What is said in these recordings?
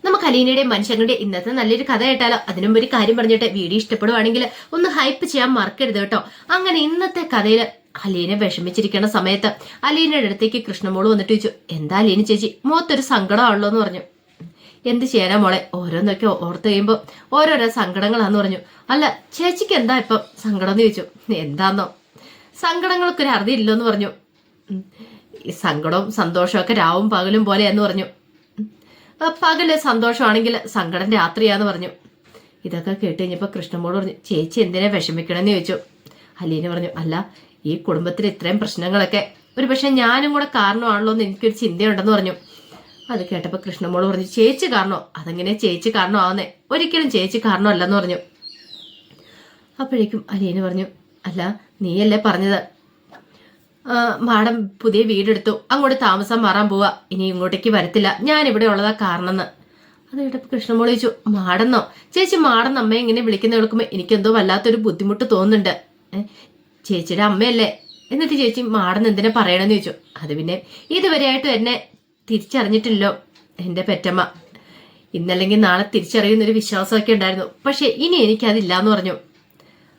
നമുക്ക് അലീനയുടെയും മനുഷ്യങ്ങളുടെയും ഇന്നത്തെ നല്ലൊരു കഥ കേട്ടാലോ? അതിനും ഒരു കാര്യം പറഞ്ഞിട്ട് വീഡിയോ ഇഷ്ടപ്പെടുവാണെങ്കിൽ ഒന്ന് ഹൈപ്പ് ചെയ്യാൻ മറക്കരുത് കേട്ടോ. അങ്ങനെ ഇന്നത്തെ കഥയില് അലീന വിഷമിച്ചിരിക്കുന്ന സമയത്ത് അലീനയുടെ അടുത്തേക്ക് കൃഷ്ണമോള് വന്നിട്ട് ചോദിച്ചു, എന്താ അലീന ചേച്ചി മുഖത്തൊരു സങ്കടമാണല്ലോ എന്ന് പറഞ്ഞു. എന്ത് ചെയ്യാനാ മോളെ, ഓരോന്നൊക്കെ ഓർത്ത് കഴിയുമ്പോൾ ഓരോരോ സങ്കടങ്ങളാന്ന് പറഞ്ഞു. അല്ല ചേച്ചിക്ക് എന്താ ഇപ്പം സങ്കടം എന്ന് ചോദിച്ചു. എന്താന്നോ, സങ്കടങ്ങൾക്കൊരു അറുതി ഇല്ലെന്ന് പറഞ്ഞു. ഈ സങ്കടവും സന്തോഷമൊക്കെ രാവും പകലും പോലെയെന്ന് പറഞ്ഞു. പകല് സന്തോഷമാണെങ്കിൽ സങ്കടം രാത്രിയാന്ന് പറഞ്ഞു. ഇതൊക്കെ കേട്ട് കഴിഞ്ഞപ്പോൾ കൃഷ്ണമോള് പറഞ്ഞു, ചേച്ചി എന്തിനാ വിഷമിക്കണമെന്ന് ചോദിച്ചു. അലീന പറഞ്ഞു, അല്ല ഈ കുടുംബത്തിൽ ഇത്രയും പ്രശ്നങ്ങളൊക്കെ ഒരു പക്ഷെ ഞാനും കൂടെ കാരണമാണല്ലോ എന്ന് എനിക്കൊരു ചിന്തയുണ്ടെന്ന് പറഞ്ഞു. അത് കേട്ടപ്പോൾ കൃഷ്ണമോള് പറഞ്ഞു, ചേച്ചി കാരണോ? അതെങ്ങനെ ചേച്ചി കാരണമാവുന്നേ? ഒരിക്കലും ചേച്ചി കാരണമല്ലെന്ന് പറഞ്ഞു. അപ്പോഴേക്കും അലീന പറഞ്ഞു, അല്ല നീയല്ലേ പറഞ്ഞത് മാഡം പുതിയ വീടെടുത്തു, അങ്ങോട്ട് താമസം മാറാൻ പോവാ, ഇനി ഇങ്ങോട്ടേക്ക് വരത്തില്ല, ഞാൻ ഇവിടെ ഉള്ളതാ കാരണം എന്ന്. അത് കേട്ടപ്പോൾ കൃഷ്ണമോള് ചോദിച്ചു, മാടെന്നോ? ചേച്ചി മാടെന്ന് അമ്മയെ ഇങ്ങനെ വിളിക്കുന്ന കേൾക്കുമ്പോൾ എനിക്കെന്തോ വല്ലാത്തൊരു ബുദ്ധിമുട്ട് തോന്നുന്നുണ്ട്. ചേച്ചിയുടെ അമ്മയല്ലേ, എന്നിട്ട് ചേച്ചി മാടെന്ന് എന്തിനാ പറയണമെന്ന് ചോദിച്ചു. അത് പിന്നെ ഇതുവരെയായിട്ടും എന്നെ തിരിച്ചറിഞ്ഞിട്ടില്ലോ എൻ്റെ പെറ്റമ്മ. ഇന്നല്ലെങ്കിൽ നാളെ തിരിച്ചറിയുന്നൊരു വിശ്വാസമൊക്കെ ഉണ്ടായിരുന്നു, പക്ഷെ ഇനി എനിക്കതില്ലാന്ന് പറഞ്ഞു.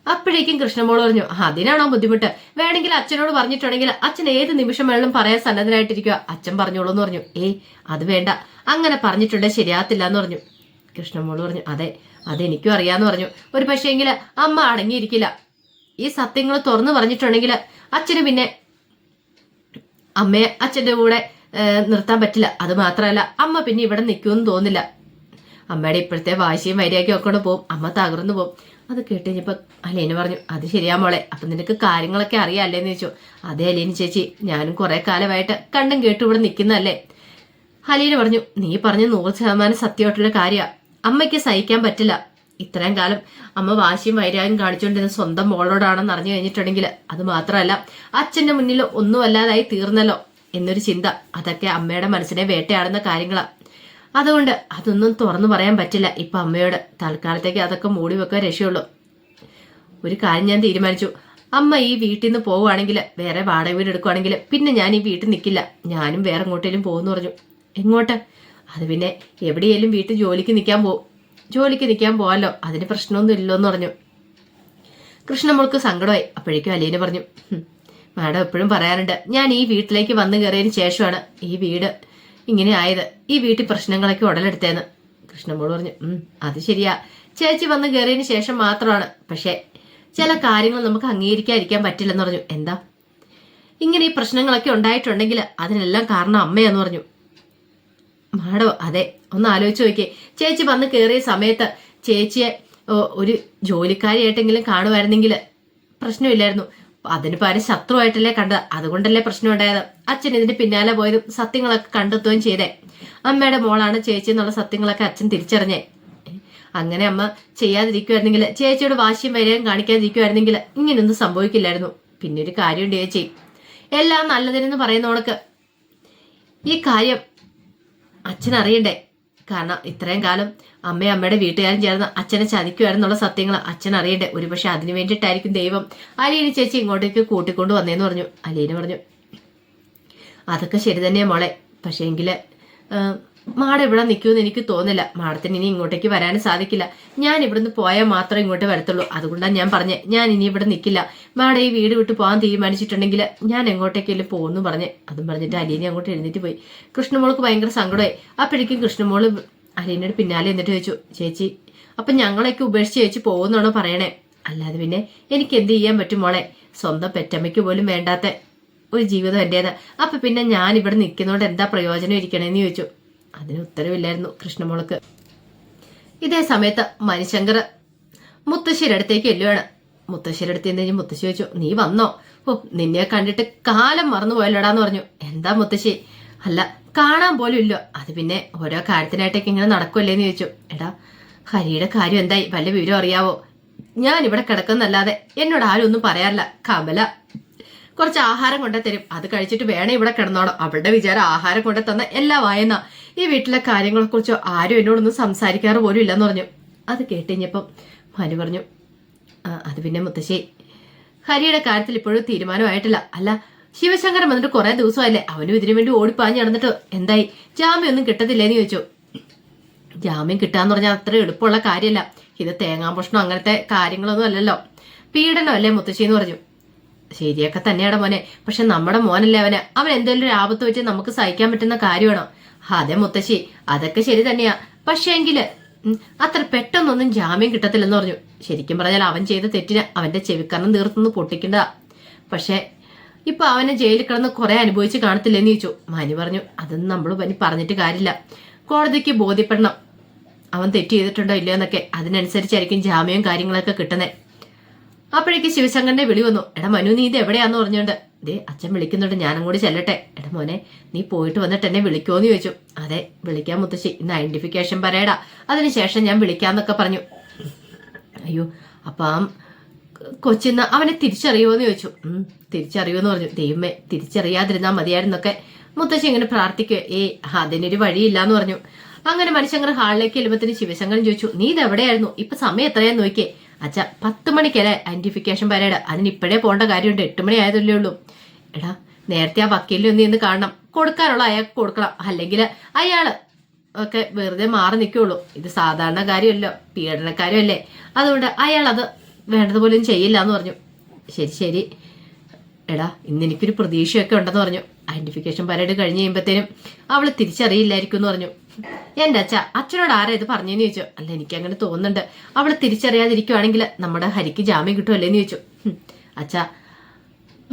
അപ്പോഴേക്കും കൃഷ്ണമോള് പറഞ്ഞു, അതിനാണോ ബുദ്ധിമുട്ട്? വേണമെങ്കിൽ അച്ഛനോട് പറഞ്ഞിട്ടുണ്ടെങ്കിൽ അച്ഛൻ ഏത് നിമിഷം വേണമെങ്കിലും പറയാൻ സന്നദ്ധനായിട്ടിരിക്കുക, അച്ഛൻ പറഞ്ഞോളൂ എന്ന് പറഞ്ഞു. അത് വേണ്ട, അങ്ങനെ പറഞ്ഞിട്ടുണ്ടെ ശരിയാകത്തില്ല എന്ന് പറഞ്ഞു. കൃഷ്ണമോള് പറഞ്ഞു, അതെനിക്കും അറിയാന്ന് പറഞ്ഞു. ഒരു പക്ഷേങ്കിൽ അമ്മ അടങ്ങിയിരിക്കില്ല. ഈ സത്യങ്ങൾ തുറന്നു പറഞ്ഞിട്ടുണ്ടെങ്കിൽ അച്ഛന് പിന്നെ അമ്മയെ അച്ഛൻ്റെ കൂടെ നിർത്താൻ പറ്റില്ല. അത് മാത്രമല്ല അമ്മ പിന്നെ ഇവിടെ നിൽക്കുമെന്ന് തോന്നില്ല. അമ്മയുടെ ഇപ്പോഴത്തെ വാശിയും വൈരാഗ്യം ഒക്കെ പോകും, അമ്മ തകർന്നു പോകും. അത് കേട്ട് കഴിഞ്ഞപ്പോൾ അലീന പറഞ്ഞു, അത് ശരിയാ മോളെ, അപ്പം നിനക്ക് കാര്യങ്ങളൊക്കെ അറിയാമല്ലേന്ന് ചോദിച്ചു. അതേ അലീന ചേച്ചി, ഞാനും കുറെ കാലമായിട്ട് കണ്ടും കേട്ടും ഇവിടെ നിൽക്കുന്നതല്ലേ. അലീന പറഞ്ഞു, നീ പറഞ്ഞ 100% സത്യമായിട്ടുള്ള കാര്യമാണ്. അമ്മയ്ക്ക് സഹിക്കാൻ പറ്റില്ല. ഇത്രയും കാലം അമ്മ വാശിയും വൈരാഗ്യം കാണിച്ചുകൊണ്ടിരുന്ന സ്വന്തം മോളോടാണെന്ന് അറിഞ്ഞു കഴിഞ്ഞിട്ടുണ്ടെങ്കിൽ അത് മാത്രമല്ല അച്ഛൻ്റെ മുന്നിൽ ഒന്നും അല്ലാതായി തീർന്നല്ലോ എന്നൊരു ചിന്ത, അതൊക്കെ അമ്മയുടെ മനസ്സിനെ വേട്ടയാടുന്ന കാര്യങ്ങളാണ്. അതുകൊണ്ട് അതൊന്നും തുറന്നു പറയാൻ പറ്റില്ല ഇപ്പൊ അമ്മയോട്. തൽക്കാലത്തേക്ക് അതൊക്കെ മൂടി വെക്കാൻ രക്ഷയുള്ളൂ. ഒരു കാര്യം ഞാൻ തീരുമാനിച്ചു, അമ്മ ഈ വീട്ടിൽ നിന്ന് പോവുകയാണെങ്കിൽ, വേറെ വാടക വീട് എടുക്കുവാണെങ്കിൽ പിന്നെ ഞാൻ ഈ വീട്ടിൽ നിൽക്കില്ല, ഞാനും വേറെ എങ്ങോട്ടേലും പോകുമെന്ന് പറഞ്ഞു. എങ്ങോട്ട്? അത് പിന്നെ എവിടെയെങ്കിലും വീട്ടിൽ ജോലിക്ക് നിൽക്കാൻ പോവാലോ, അതിന് പ്രശ്നമൊന്നും ഇല്ലല്ലോ എന്ന് പറഞ്ഞു. കൃഷ്ണമോൾക്ക് സങ്കടമായി. അപ്പോഴേക്കും അലീന പറഞ്ഞു, മാഡം എപ്പോഴും പറയാറുണ്ട്, ഞാൻ ഈ വീട്ടിലേക്ക് വന്നു കയറിയതിന് ശേഷമാണ് ഈ വീട് ഇങ്ങനെ ആയത്, ഈ വീട്ടിൽ പ്രശ്നങ്ങളൊക്കെ ഉടലെടുത്തേന്ന്. കൃഷ്ണമോള് പറഞ്ഞു, അത് ശരിയാ, ചേച്ചി വന്ന് കയറിയതിന് ശേഷം മാത്രമാണ്. പക്ഷെ ചില കാര്യങ്ങൾ നമുക്ക് അംഗീകരിക്കാതിരിക്കാൻ പറ്റില്ലെന്ന് പറഞ്ഞു. എന്താ? ഇങ്ങനെ ഈ പ്രശ്നങ്ങളൊക്കെ ഉണ്ടായിട്ടുണ്ടെങ്കിൽ അതിനെല്ലാം കാരണം അമ്മയാന്ന് പറഞ്ഞു. മാഡോ? അതെ, ഒന്ന് ആലോചിച്ച് നോക്കിയേ, ചേച്ചി വന്ന് കയറിയ സമയത്ത് ചേച്ചിയെ ഒരു ജോലിക്കാരിയായിട്ടെങ്കിലും കാണുമായിരുന്നെങ്കിൽ പ്രശ്നമില്ലായിരുന്നു. അതിന് പകരം ശത്രുവായിട്ടല്ലേ കണ്ടത്, അതുകൊണ്ടല്ലേ പ്രശ്നം ഉണ്ടായത്. അച്ഛൻ ഇതിന്റെ പിന്നാലെ പോയതും സത്യങ്ങളൊക്കെ കണ്ടെത്തുകയും ചെയ്തേ. അമ്മയുടെ മോളാണ് ചേച്ചി എന്നുള്ള സത്യങ്ങളൊക്കെ അച്ഛൻ തിരിച്ചറിഞ്ഞേ. അങ്ങനെ അമ്മ ചെയ്യാതിരിക്കുമായിരുന്നെങ്കിൽ, ചേച്ചിയോട് വാശിയും വൈരാഗ്യം കാണിക്കാതിരിക്കുമായിരുന്നെങ്കിൽ ഇങ്ങനൊന്നും സംഭവിക്കില്ലായിരുന്നു. പിന്നെ ഒരു കാര്യമുണ്ട് ചേച്ചി, എല്ലാം നല്ലതിനെന്ന് പറയുന്ന ഉണക്ക് ഈ കാര്യം അച്ഛൻ അറിയണ്ടേ. കാരണം ഇത്രയും കാലം അമ്മയും അമ്മയുടെ വീട്ടുകാരും ചേർന്ന് അച്ഛനെ ചതിക്കുമായിരുന്നുള്ള സത്യങ്ങൾ അച്ഛൻ അറിയണ്ടേ. ഒരുപക്ഷെ അതിനു വേണ്ടിയിട്ടായിരിക്കും ദൈവം അലീന ചേച്ചി ഇങ്ങോട്ടേക്ക് കൂട്ടിക്കൊണ്ട് വന്നേന്ന് പറഞ്ഞു. അലീന പറഞ്ഞു, അതൊക്കെ ശരി തന്നെയാ മോളെ, പക്ഷേ എങ്കിൽ മാഡം ഇവിടെ നിൽക്കുമെന്ന് എനിക്ക് തോന്നില്ല. മാഡത്തിന് ഇനി ഇങ്ങോട്ടേക്ക് വരാനും സാധിക്കില്ല. ഞാൻ ഇവിടുന്ന് പോയാൽ മാത്രമേ ഇങ്ങോട്ട് വരത്തുള്ളൂ. അതുകൊണ്ടാണ് ഞാൻ പറഞ്ഞേ, ഞാൻ ഇനി ഇവിടെ നിൽക്കില്ല. മാഡം ഈ വീട് വിട്ട് പോകാൻ തീരുമാനിച്ചിട്ടുണ്ടെങ്കിൽ ഞാൻ എങ്ങോട്ടേക്കെങ്കിലും പോകുന്നു പറഞ്ഞേ. അതും പറഞ്ഞിട്ട് അലീന അങ്ങോട്ട് എഴുന്നേറ്റ് പോയി. കൃഷ്ണമോൾക്ക് ഭയങ്കര സങ്കടമായി. അപ്പോഴേക്കും കൃഷ്ണമോള് അലീനയുടെ പിന്നാലെ എന്നിട്ട് ചോദിച്ചു, ചേച്ചി അപ്പം ഞങ്ങളൊക്കെ ഉപേക്ഷിച്ച് ചേച്ചി പോകുന്നാണോ പറയണേ? അല്ലാതെ പിന്നെ എനിക്ക് എന്ത് ചെയ്യാൻ പറ്റും മോളെ? സ്വന്തം പെറ്റമ്മയ്ക്ക് പോലും വേണ്ടാത്ത ഒരു ജീവിതം എൻ്റേത്. അപ്പം പിന്നെ ഞാൻ ഇവിടെ നിൽക്കുന്നതുകൊണ്ട് എന്താ പ്രയോജനം ഇരിക്കണേന്ന് ചോദിച്ചു. അതിന് ഉത്തരവില്ലായിരുന്നു കൃഷ്ണമോൾക്ക്. ഇതേ സമയത്ത് മണിശങ്കർ മുത്തശ്ശിയുടെ അടുത്തേക്ക് എല്ലുവാണ്. മുത്തശ്ശിയുടെ അടുത്ത് എന്ന് കഴിഞ്ഞ് മുത്തശ്ശി ചോദിച്ചു, നീ വന്നോ? നിന്നെ കണ്ടിട്ട് കാലം മറന്നു പോയല്ലോടാന്ന് പറഞ്ഞു. എന്താ മുത്തശ്ശി? അല്ല കാണാൻ പോലും ഇല്ലോ. അത് പിന്നെ ഓരോ കാര്യത്തിനായിട്ടൊക്കെ ഇങ്ങനെ നടക്കുമല്ലേന്ന് ചോദിച്ചു. എടാ ഹരിയുടെ കാര്യം എന്തായി? വല്ല വിവരം അറിയാവോ? ഞാൻ ഇവിടെ കിടക്കുന്നല്ലാതെ എന്നോട് ആരും ഒന്നും പറയാറില്ല. കമല കുറച്ച് ആഹാരം കൊണ്ടു തരും, അത് കഴിച്ചിട്ട് വേണം ഇവിടെ കിടന്നോണം. അവളുടെ വിചാരം ആഹാരം കൊണ്ടു തന്ന എല്ലാം വായന. ഈ വീട്ടിലെ കാര്യങ്ങളെ കുറിച്ച് ആരും എന്നോടൊന്നും സംസാരിക്കാറ് പോലും ഇല്ലെന്ന് പറഞ്ഞു. അത് കേട്ടുകഴിഞ്ഞപ്പം മനു പറഞ്ഞു, അത് പിന്നെ മുത്തശ്ശി, ഹരിയുടെ കാര്യത്തിൽ ഇപ്പോഴും തീരുമാനമായിട്ടില്ല. അല്ല ശിവശങ്കരൻ വന്നിട്ട് കുറെ ദിവസമായില്ലേ, അവനും ഇതിനു വേണ്ടി ഓടിപ്പാഞ്ഞ് നടന്നിട്ട് എന്തായി? ജാമ്യമൊന്നും കിട്ടത്തില്ലേന്ന് ചോദിച്ചു. ജാമ്യം കിട്ടാന്ന് പറഞ്ഞാൽ അത്ര എളുപ്പമുള്ള കാര്യമല്ല. ഇത് തേങ്ങാഭക്ഷണം അങ്ങനത്തെ കാര്യങ്ങളൊന്നും അല്ലല്ലോ, പീഡനമല്ലേ മുത്തശ്ശി എന്ന് പറഞ്ഞു. ശരിയൊക്കെ തന്നെയാണ് മോനെ, പക്ഷെ നമ്മുടെ മോനല്ലേ അവൻ എന്തെങ്കിലും ഒരു ആപത്ത് വെച്ച് നമുക്ക് സഹിക്കാൻ പറ്റുന്ന കാര്യമാണോ? അതെ മുത്തശ്ശി, അതൊക്കെ ശരി തന്നെയാ, പക്ഷേ എങ്കില് അത്ര പെട്ടെന്നൊന്നും ജാമ്യം കിട്ടത്തില്ലെന്ന് പറഞ്ഞു. ശരിക്കും പറഞ്ഞാൽ അവൻ ചെയ്ത തെറ്റിന് അവന്റെ ചെവിക്കരണം തീർത്തൊന്ന് പൊട്ടിക്കണ്ടതാ. പക്ഷെ ഇപ്പൊ അവനെ ജയിലിൽ കിടന്ന് കുറെ അനുഭവിച്ച് കാണത്തില്ലെന്ന് ചോദിച്ചു. മനു പറഞ്ഞു, അതൊന്നും നമ്മൾ പറഞ്ഞിട്ട് കാര്യമില്ല, കോടതിക്ക് ബോധ്യപ്പെടണം അവൻ തെറ്റ് ചെയ്തിട്ടുണ്ടോ ഇല്ലയോ എന്നൊക്കെ. അതിനനുസരിച്ചായിരിക്കും ജാമ്യവും കാര്യങ്ങളൊക്കെ കിട്ടുന്നത്. അപ്പോഴേക്ക് ശിവശങ്കരന്റെ വിളി വന്നു. എടാ മനു, നീ ഇത് എവിടെയാന്ന് പറഞ്ഞോണ്ട്. ദേ അച്ഛൻ വിളിക്കുന്നുണ്ട്, ഞാനും കൂടി ചെല്ലട്ടെ. എടാ മോനെ, നീ പോയിട്ട് വന്നിട്ട് എന്നെ വിളിക്കുമോന്ന് ചോദിച്ചു. അതെ വിളിക്കാം മുത്തശ്ശി, ഇന്ന് ഐഡന്റിഫിക്കേഷൻ പറയടാ, അതിനുശേഷം ഞാൻ വിളിക്കാന്നൊക്കെ പറഞ്ഞു. അയ്യോ അപ്പം കൊച്ചിന്ന് അവനെ തിരിച്ചറിയുമോന്ന് ചോദിച്ചു. തിരിച്ചറിയുമെന്ന് പറഞ്ഞു. ദൈവമേ, തിരിച്ചറിയാതിരുന്നാ മതിയായിരുന്നൊക്കെ മുത്തശ്ശി ഇങ്ങനെ പ്രാർത്ഥിക്കുക. അതിനൊരു വഴിയില്ലാന്ന് പറഞ്ഞു. അങ്ങനെ മനുഷ്യങ്കർ ഹാളിലേക്ക് എഴുപത്തിന് ശിവശങ്കരൻ ചോദിച്ചു, നീ ഇത് എവിടെയായിരുന്നു? ഇപ്പൊ സമയം എത്രയാന്ന് നോക്കിയേ. അച്ഛാ 10 മണിക്കല്ലേ ഐഡന്റിഫിക്കേഷൻ പരേഡ്, അതിന് ഇപ്പോഴേ പോകേണ്ട കാര്യമുണ്ട്, 8 മണി ആയതല്ലേ ഉള്ളൂ. എടാ നേരത്തെ ആ വക്കീലിനെ ഒന്ന് ഇന്ന് കാണണം, കൊടുക്കാനുള്ള അയാൾക്ക് കൊടുക്കണം, അല്ലെങ്കിൽ അയാള് ഒക്കെ വെറുതെ മാറി നിൽക്കുള്ളൂ. ഇത് സാധാരണ കാര്യമല്ലോ, പീഡനക്കാരുമല്ലേ, അതുകൊണ്ട് അയാൾ അത് വേണ്ടതുപോലും ചെയ്യില്ല എന്ന് പറഞ്ഞു. ശരി ശരി എടാ, ഇന്ന് എനിക്കൊരു പ്രതീക്ഷയൊക്കെ ഉണ്ടെന്ന് പറഞ്ഞു. ഐഡന്റിഫിക്കേഷൻ പരേഡ് കഴിഞ്ഞ് കഴിയുമ്പോഴത്തേനും അവള് തിരിച്ചറിയില്ലായിരിക്കും എന്ന് പറഞ്ഞു. എന്റെ അച്ഛനോട് ആരാ ഇത് പറഞ്ഞെന്ന് ചോദിച്ചു. അല്ല എനിക്ക് അങ്ങനെ തോന്നുന്നുണ്ട്, അവള് തിരിച്ചറിയാതിരിക്കുവാണെങ്കിൽ നമ്മുടെ ഹരിക്ക് ജാമ്യം കിട്ടുമല്ലേന്ന് ചോദിച്ചു. അച്ഛാ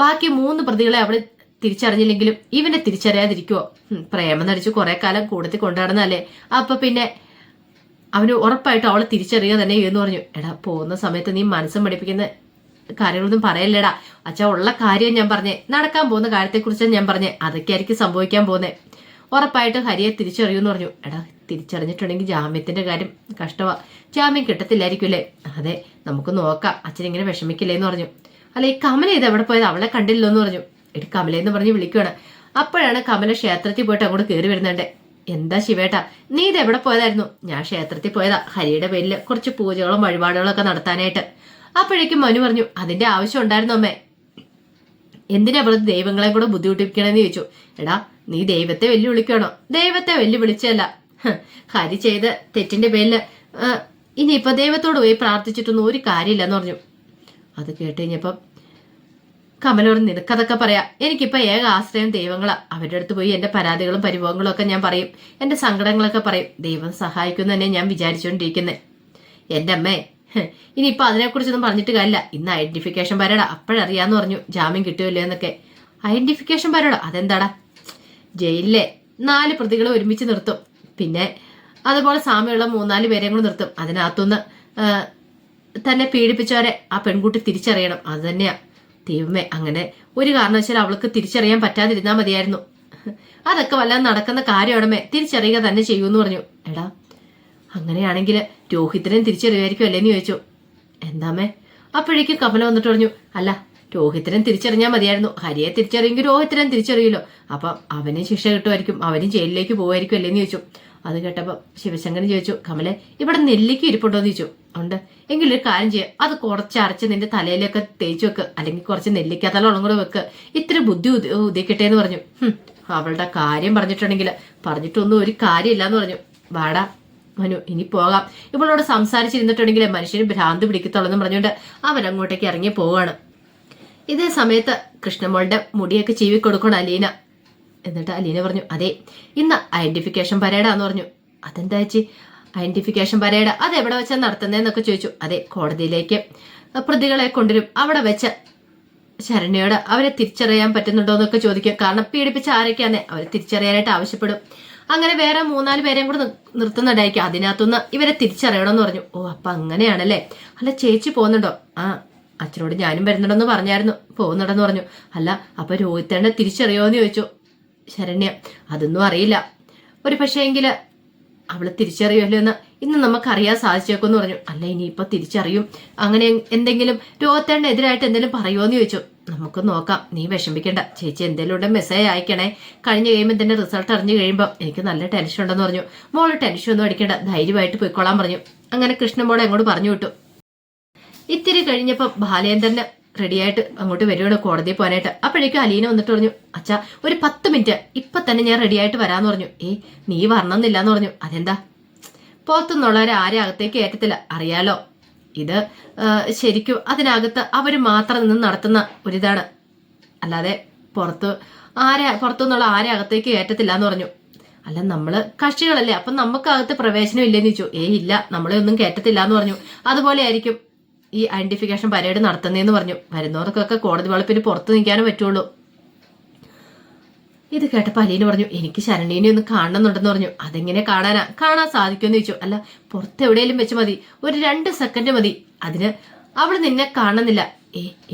ബാക്കി 3 പ്രതികളെ അവള് തിരിച്ചറിഞ്ഞില്ലെങ്കിലും ഇവനെ തിരിച്ചറിയാതിരിക്കുവോ? പ്രേമം നടിച്ച് കുറെ കാലം കൂടത്തിൽ കൊണ്ടുനടന്നല്ലേ, അപ്പൊ പിന്നെ അവന് ഉറപ്പായിട്ടും അവളെ തിരിച്ചറിയുക തന്നെ എന്ന് പറഞ്ഞു. എടാ പോകുന്ന സമയത്ത് നീ മനസ്സും പഠിപ്പിക്കുന്ന കാര്യങ്ങളൊന്നും പറയല്ലേടാ. അച്ഛാ ഉള്ള കാര്യം ഞാൻ പറഞ്ഞേ, നടക്കാൻ പോകുന്ന കാര്യത്തെക്കുറിച്ചാണ് ഞാൻ പറഞ്ഞേ, അതൊക്കെ ആയിരിക്കും സംഭവിക്കാൻ പോകുന്നേ. ഉറപ്പായിട്ട് ഹരിയെ തിരിച്ചറിയൂന്ന് പറഞ്ഞു. എടാ തിരിച്ചറിഞ്ഞിട്ടുണ്ടെങ്കിൽ ജാമ്യത്തിന്റെ കാര്യം കഷ്ടമാ, ജാമ്യം കിട്ടത്തില്ലായിരിക്കും അല്ലേ? അതെ നമുക്ക് നോക്കാം, അച്ഛനിങ്ങനെ വിഷമിക്കില്ലേന്ന് പറഞ്ഞു. അല്ല ഈ കമല ഇത് എവിടെ പോയത്, അവളെ കണ്ടില്ലോ എന്ന് പറഞ്ഞു. എടി കമലെന്ന് പറഞ്ഞ് വിളിക്കുവാണ്. അപ്പോഴാണ് കമല ക്ഷേത്രത്തിൽ പോയിട്ട് അങ്ങോട്ട് കയറി വരുന്നുണ്ട്. എന്താ ശിവേട്ടാ നീ ഇത് എവിടെ പോയതായിരുന്നു? ഞാൻ ക്ഷേത്രത്തിൽ പോയതാ, ഹരിയുടെ പേരിൽ കുറച്ച് പൂജകളും വഴിപാടുകളും ഒക്കെ നടത്താനായിട്ട്. അപ്പോഴേക്കും മനു പറഞ്ഞു, അതിന്റെ ആവശ്യം ഉണ്ടായിരുന്നു അമ്മേ, എന്തിനാ വെറുതെ ദൈവങ്ങളെ കൂടെ ബുദ്ധിമുട്ടിപ്പിക്കണമെന്ന് ചോദിച്ചു. എടാ നീ ദൈവത്തെ വെല്ലുവിളിക്കണോ? ദൈവത്തെ വെല്ലുവിളിച്ചല്ല, ഹരി ചെയ്ത തെറ്റിന്റെ പേരില് ഇനിയിപ്പൊ ദൈവത്തോട് പോയി പ്രാർത്ഥിച്ചിട്ടൊന്നും ഒരു കാര്യമില്ലെന്ന് പറഞ്ഞു. അത് കേട്ട് കഴിഞ്ഞപ്പം കമലോട് നിനക്കതൊക്കെ പറയാം, എനിക്കിപ്പോ ഏക ആശ്രയം ദൈവങ്ങളാ. അവരുടെ അടുത്ത് പോയി എന്റെ പരാതികളും പരിഭവങ്ങളും ഒക്കെ ഞാൻ പറയും, എന്റെ സങ്കടങ്ങളൊക്കെ പറയും. ദൈവം സഹായിക്കും തന്നെ ഞാൻ വിചാരിച്ചുകൊണ്ടിരിക്കുന്നേ. എന്റെ അമ്മേ ഇനിയിപ്പൊ അതിനെക്കുറിച്ചൊന്നും പറഞ്ഞിട്ട് കാര്യമില്ല, ഇന്ന് ഐഡന്റിഫിക്കേഷൻ പരേഡാ, അപ്പോഴറിയാന്ന് പറഞ്ഞു ജാമ്യം കിട്ടുമല്ലോ എന്നൊക്കെ. ഐഡന്റിഫിക്കേഷൻ പരേഡോ? അതെന്താടാ? ജയിലിലെ 4 പ്രതികളെ ഒരുമിച്ച് നിർത്തും, പിന്നെ അതുപോലെ സാമ്യമുള്ള 3-4 പേരെയും കൂടെ നിർത്തും. അതിനകത്തുനിന്ന് തന്നെ പീഡിപ്പിച്ചവരെ ആ പെൺകുട്ടി തിരിച്ചറിയണം, അത് തന്നെയാ. ദൈവമേ, അങ്ങനെ ഒരു കാരണവശാലും അവൾക്ക് തിരിച്ചറിയാൻ പറ്റാതിരുന്നാ മതിയായിരുന്നു. അതൊക്കെ വല്ലാതെ നടക്കുന്ന കാര്യമാണമേ, തിരിച്ചറിയുക തന്നെ ചെയ്യൂന്ന് പറഞ്ഞു. എടാ അങ്ങനെയാണെങ്കിൽ രോഹിത്തിനെയും തിരിച്ചറിയുമായിരിക്കും അല്ലേന്ന് ചോദിച്ചു. എന്താമേ? അപ്പോഴേക്കും കമല വന്നിട്ട് പറഞ്ഞു, അല്ല രോഹിത്തിനെയും തിരിച്ചറിഞ്ഞാൽ മതിയായിരുന്നു, ഹരിയെ തിരിച്ചറിയെങ്കിൽ രോഹിത്തിനെയും തിരിച്ചറിയുമല്ലോ, അപ്പം അവനും ശിക്ഷ കിട്ടുമായിരിക്കും, അവനും ജയിലിലേക്ക് പോകുമായിരിക്കും അല്ലേന്ന് ചോദിച്ചു. അത് കേട്ടപ്പം ശിവശങ്കരൻ ചോദിച്ചു, കമലെ ഇവിടെ നെല്ലിക്ക് ഇരിപ്പുണ്ടോന്ന് ചോദിച്ചു. ഉണ്ട്, എങ്കിലൊരു കാര്യം ചെയ്യാം, അത് കുറച്ച് അരച്ച് നിന്റെ തലയിലൊക്കെ തേച്ച് വെക്ക്, അല്ലെങ്കിൽ കുറച്ച് നെല്ലിക്ക തലോളം കൂടെ വെക്ക്, ഇത്തിരി ബുദ്ധി ഉദിക്കട്ടെ എന്ന് പറഞ്ഞു. അവളുടെ കാര്യം പറഞ്ഞിട്ടൊന്നും ഒരു കാര്യമില്ലാന്ന് പറഞ്ഞു. വാടാ മനു ഇനി പോകാം, ഇവളോട് സംസാരിച്ചിരുന്നിട്ടുണ്ടെങ്കിൽ മനുഷ്യന് ഭ്രാന്ത് പിടിക്കത്തുള്ളെന്ന് പറഞ്ഞുകൊണ്ട് അവൻ അങ്ങോട്ടേക്ക് ഇറങ്ങി പോവാണ്. ഇതേ സമയത്ത് കൃഷ്ണമോളുടെ മുടിയൊക്കെ ചീവി കൊടുക്കണം അലീന. എന്നിട്ട് അലീന പറഞ്ഞു, അതെ ഇന്ന് ഐഡന്റിഫിക്കേഷൻ പരേഡാന്ന് പറഞ്ഞു. അതെന്താ ചേച്ചി ഐഡന്റിഫിക്കേഷൻ പരേഡ്, അത് എവിടെ വെച്ചാൽ നടത്തുന്നതെന്നൊക്കെ ചോദിച്ചു. അതെ കോടതിയിലേക്ക് പ്രതികളെ കൊണ്ടുവരും, അവിടെ വെച്ച് ശരണ്യയോട് അവരെ തിരിച്ചറിയാൻ പറ്റുന്നുണ്ടോ എന്നൊക്കെ ചോദിക്കും. കാരണം പീഡിപ്പിച്ച ആരൊക്കെയാന്നേ അവരെ തിരിച്ചറിയാനായിട്ട് ആവശ്യപ്പെടും. അങ്ങനെ വേറെ 3-4 പേരെയും കൂടെ നിർത്തുന്നുണ്ടായിരിക്കും, അതിനകത്തുനിന്ന് ഇവരെ തിരിച്ചറിയണമെന്ന് പറഞ്ഞു. ഓ അപ്പൊ അങ്ങനെയാണല്ലേ. അല്ല ചേച്ചി പോകുന്നുണ്ടോ? ആ അച്ഛനോട് ഞാനും വരുന്നുണ്ടെന്ന് പറഞ്ഞായിരുന്നു, പോകുന്നുണ്ടെന്ന് പറഞ്ഞു. അല്ല അപ്പൊ രോഹിത്തേണ്ട തിരിച്ചറിയോന്ന് ചോദിച്ചു ശരണ്യ. അതൊന്നും അറിയില്ല, ഒരു പക്ഷേ എങ്കില് അവള് തിരിച്ചറിയുമല്ലോ എന്ന് ഇന്ന് നമുക്കറിയാൻ സാധിച്ചേക്കുമെന്ന് പറഞ്ഞു. അല്ല ഇനിയിപ്പൊ തിരിച്ചറിയും, അങ്ങനെ എന്തെങ്കിലും രോഹിത്തേണ്ട എതിരായിട്ട് എന്തെങ്കിലും പറയുമോന്ന് ചോദിച്ചു. നമുക്ക് നോക്കാം, നീ വിഷമിക്കണ്ട ചേച്ചി, എന്തെങ്കിലും ഉണ്ടെ മെസ്സേജ് അയക്കണേ, കഴിഞ്ഞ് കഴിയുമ്പോൾ ഇതിന്റെ റിസൾട്ട് അറിഞ്ഞു കഴിയുമ്പോൾ എനിക്ക് നല്ല ടെൻഷൻ ഉണ്ടെന്ന് പറഞ്ഞു. മോള് ടെൻഷൻ ഒന്നും അടിക്കേണ്ട, ധൈര്യമായിട്ട് പോയിക്കോളാൻ പറഞ്ഞു. അങ്ങനെ കൃഷ്ണമോളെ അങ്ങോട്ട് പറഞ്ഞു വിട്ടു. ഇത്തിരി കഴിഞ്ഞപ്പോൾ ബാലേന്ദ്രന് റെഡിയായിട്ട് അങ്ങോട്ട് വരുവാണ് കോടതിയിൽ പോകാനായിട്ട്. അപ്പോഴേക്കും അലീന വന്നിട്ട് പറഞ്ഞു, അച്ഛാ ഒരു 10 മിനിറ്റ് ഇപ്പൊ തന്നെ ഞാൻ റെഡിയായിട്ട് വരാന്ന് പറഞ്ഞു. നീ വരണമെന്നില്ലാന്ന് പറഞ്ഞു. അതെന്താ? പുറത്തുനിന്നുള്ളവരെ ആരെ അകത്തേക്ക് കയറ്റത്തില്ല, അറിയാലോ. ഇത് ശരിക്കും അതിനകത്ത് അവര് മാത്രം നിന്ന് നടത്തുന്ന ഒരിതാണ്, അല്ലാതെ പുറത്തുനിന്നുള്ള ആരെ അകത്തേക്ക് കയറ്റത്തില്ല എന്ന് പറഞ്ഞു. അല്ല, നമ്മള് കക്ഷികളല്ലേ, അപ്പൊ നമുക്കകത്ത് പ്രവേശനം ഇല്ലെന്ന് ചോദിച്ചു. ഇല്ല, നമ്മളെ ഒന്നും കയറ്റത്തില്ല എന്ന് പറഞ്ഞു. അതുപോലെ ആയിരിക്കും ഈ ഐഡന്റിഫിക്കേഷൻ പരേഡ് നടത്തുന്നതെന്ന് പറഞ്ഞു. വരുന്നവർക്കൊക്കെ കോടതി വളപ്പിന് പുറത്ത് നിൽക്കാനേ പറ്റുള്ളൂ. ഇത് കേട്ടപ്പോ അലീന പറഞ്ഞു, എനിക്ക് ശരണീനെ ഒന്ന് കാണണമെന്നുണ്ടെന്ന് പറഞ്ഞു. അതെങ്ങനെ കാണാൻ സാധിക്കുമെന്ന് ചോദിച്ചു. അല്ല, പുറത്ത് എവിടെയെങ്കിലും വെച്ച് മതി, ഒരു 2 സെക്കൻഡ് മതി. അതിന് അവള് നിന്നെ കാണുന്നില്ല.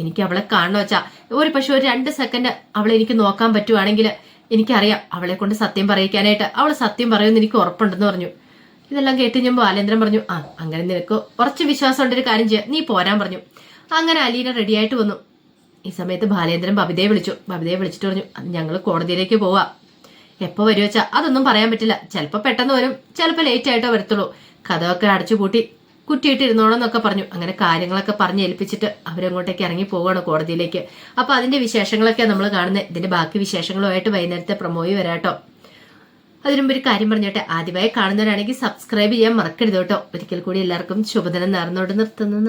എനിക്ക് അവളെ കാണണം വെച്ചാ പക്ഷെ ഒരു 2 സെക്കൻഡ് അവളെ എനിക്ക് നോക്കാൻ പറ്റുവാണെങ്കിൽ എനിക്കറിയാം അവളെ കൊണ്ട് സത്യം പറയിക്കാനായിട്ട് അവൾ സത്യം പറയുമെന്ന് എനിക്ക് ഉറപ്പുണ്ടെന്ന് പറഞ്ഞു. ഇതെല്ലാം കേട്ട് ഞാൻ ബാലേന്ദ്രൻ പറഞ്ഞു, അങ്ങനെ നിനക്ക് കുറച്ച് വിശ്വാസം ഉണ്ടൊരു കാര്യം ചെയ്യാം, നീ പോരാൻ പറഞ്ഞു. അങ്ങനെ അലീന റെഡിയായിട്ട് വന്നു. ഈ സമയത്ത് ബാലേന്ദ്രൻ ബബിതയെ വിളിച്ചിട്ട് പറഞ്ഞു, ഞങ്ങൾ കോടതിയിലേക്ക് പോവാ. എപ്പോ വരുവ വെച്ചാ അതൊന്നും പറയാൻ പറ്റില്ല, ചിലപ്പോ പെട്ടെന്ന് വരും, ചിലപ്പോ ലേറ്റ് ആയിട്ടോ വരത്തുള്ളൂ. കഥയൊക്കെ അടച്ചു പൂട്ടി കുറ്റിയിട്ടിരുന്നോളെന്നൊക്കെ പറഞ്ഞു. അങ്ങനെ കാര്യങ്ങളൊക്കെ പറഞ്ഞ് ഏൽപ്പിച്ചിട്ട് അവരങ്ങോട്ടേക്ക് ഇറങ്ങി പോവുകയാണ് കോടതിയിലേക്ക്. അപ്പൊ അതിന്റെ വിശേഷങ്ങളൊക്കെ നമ്മൾ കാണുന്നത്. ഇതിന്റെ ബാക്കി വിശേഷങ്ങളുമായിട്ട് വൈകുന്നേരത്തെ പ്രമോയി വരാട്ടോ. അതിനുമ്പ് ഒരു കാര്യം പറഞ്ഞോട്ടെ, ആദ്യമായി കാണുന്നവരാണെങ്കിൽ സബ്സ്ക്രൈബ് ചെയ്യാൻ മറക്കരുത് കേട്ടോ. ഒരിക്കൽ കൂടി എല്ലാവർക്കും ശുഭദിനം നേർന്നോട് നിർത്തുന്നു.